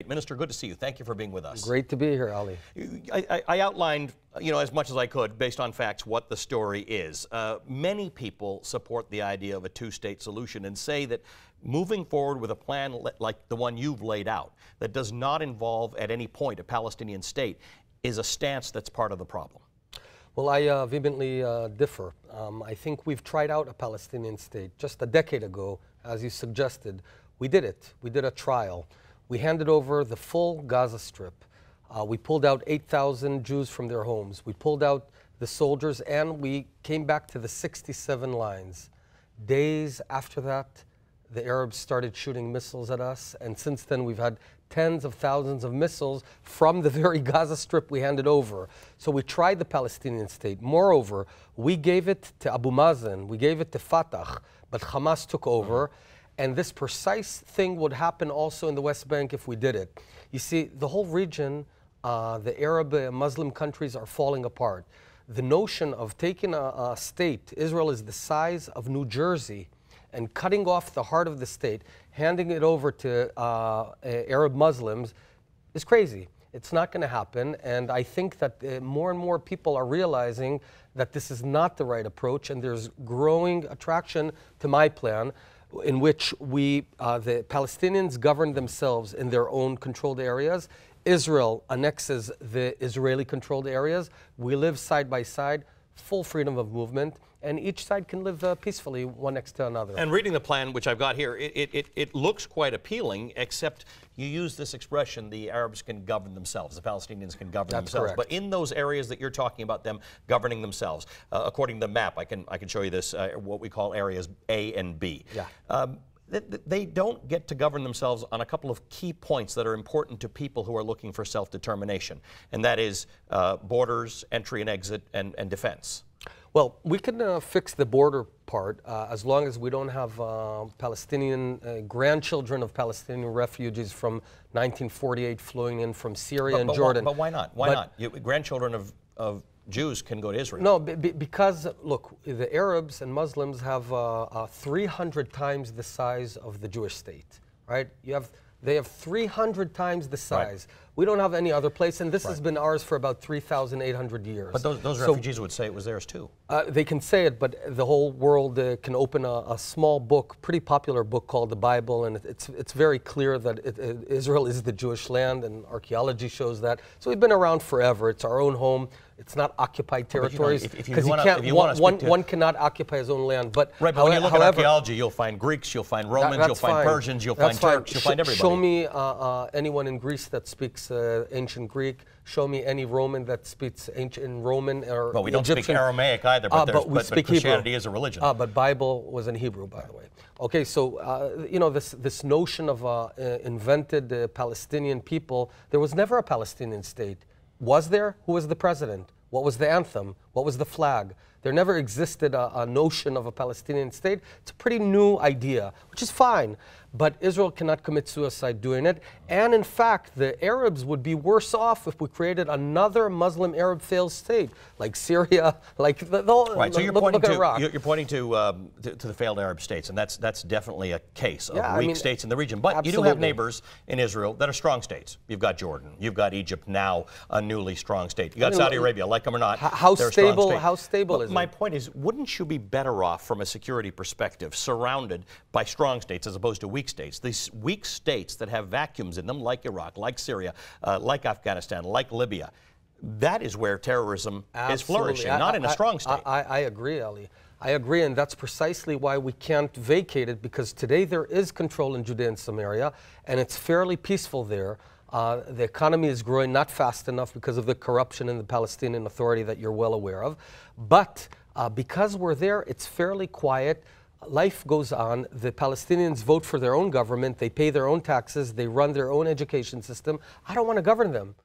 State. Minister, good to see you. Thank you for being with us. Great to be here, Ali. I outlined, as much as I could, based on facts, what the story is. Many people support the idea of a two-state solution and say that moving forward with a plan like the one you've laid out, that does not involve at any point a Palestinian state, is a stance that's part of the problem. Well, I vehemently differ. I think we've tried out a Palestinian state just a decade ago, as you suggested. We did it. We did a trial. We handed over the full Gaza Strip. We pulled out 8,000 Jews from their homes. We pulled out the soldiers, and we came back to the 67 lines. Days after that, the Arabs started shooting missiles at us, and since then we've had tens of thousands of missiles from the very Gaza Strip we handed over. So we tried the Palestinian state. Moreover, we gave it to Abu Mazen, we gave it to Fatah, but Hamas took over. And this precise thing would happen also in the West Bank if we did it. You see, the whole region, the Arab Muslim countries are falling apart. The notion of taking a state, Israel is the size of New Jersey, and cutting off the heart of the state, handing it over to Arab Muslims is crazy. It's not going to happen, and I think that more and more people are realizing that this is not the right approach, and there's growing attraction to my plan, in which the Palestinians govern themselves in their own controlled areas. Israel annexes the Israeli-controlled areas. We live side by side, full freedom of movement, and each side can live peacefully one next to another. And reading the plan, which I've got here, it looks quite appealing, except you use this expression, the Arabs can govern themselves, the Palestinians can govern themselves. Correct. But in those areas that you're talking about them governing themselves, according to the map, I can show you this, what we call areas A and B. Yeah. They don't get to govern themselves on a couple of key points that are important to people who are looking for self-determination, and that is borders, entry and exit, and defense. Well, we can fix the border part as long as we don't have Palestinian grandchildren of Palestinian refugees from 1948 flowing in from Syria and Jordan. But why not? Why not? Grandchildren of Jews can go to Israel. No, because, look, the Arabs and Muslims have 300 times the size of the Jewish state, right? They have 300 times the size. Right. We don't have any other place, and this has been ours for about 3,800 years. But those refugees would say it was theirs too. They can say it, but the whole world can open a small book, pretty popular book called the Bible, and it's very clear that Israel is the Jewish land, and archaeology shows that. So we've been around forever. It's our own home. It's not occupied territories, because one cannot occupy his own land. But when you look at archaeology, you'll find Greeks, you'll find Romans, you'll find Persians, you'll find Turks, you'll find everybody. Show me anyone in Greece that speaks ancient Greek. Show me any Roman that speaks ancient Roman or Well, we don't Egyptian. speak Aramaic either, but Christianity is a religion. But Bible was in Hebrew, by the way. Okay, so this notion of invented Palestinian people, there was never a Palestinian state. Was there? Who was the president? What was the anthem? What was the flag? There never existed a notion of a Palestinian state. It's a pretty new idea, which is fine. But Israel cannot commit suicide doing it. And in fact, the Arabs would be worse off if we created another Muslim Arab failed state, like Syria, like the whole, right, so you're pointing to Iraq. You're pointing to the failed Arab states, and that's definitely a case of weak states in the region. But you do have neighbors in Israel that are strong states. You've got Jordan. You've got Egypt, now a newly strong state. You've got Saudi Arabia, like them or not. How stable is it? My point is, wouldn't you be better off from a security perspective surrounded by strong states as opposed to weak states? These weak states that have vacuums in them, like Iraq, like Syria, like Afghanistan, like Libya, that is where terrorism is flourishing, not in a strong state. I agree, Ali. I agree, and that's precisely why we can't vacate it, because today there is control in Judea and Samaria, and it's fairly peaceful there. The economy is growing not fast enough because of the corruption in the Palestinian Authority that you're well aware of. But because we're there, it's fairly quiet. Life goes on. The Palestinians vote for their own government. They pay their own taxes. They run their own education system. I don't want to govern them.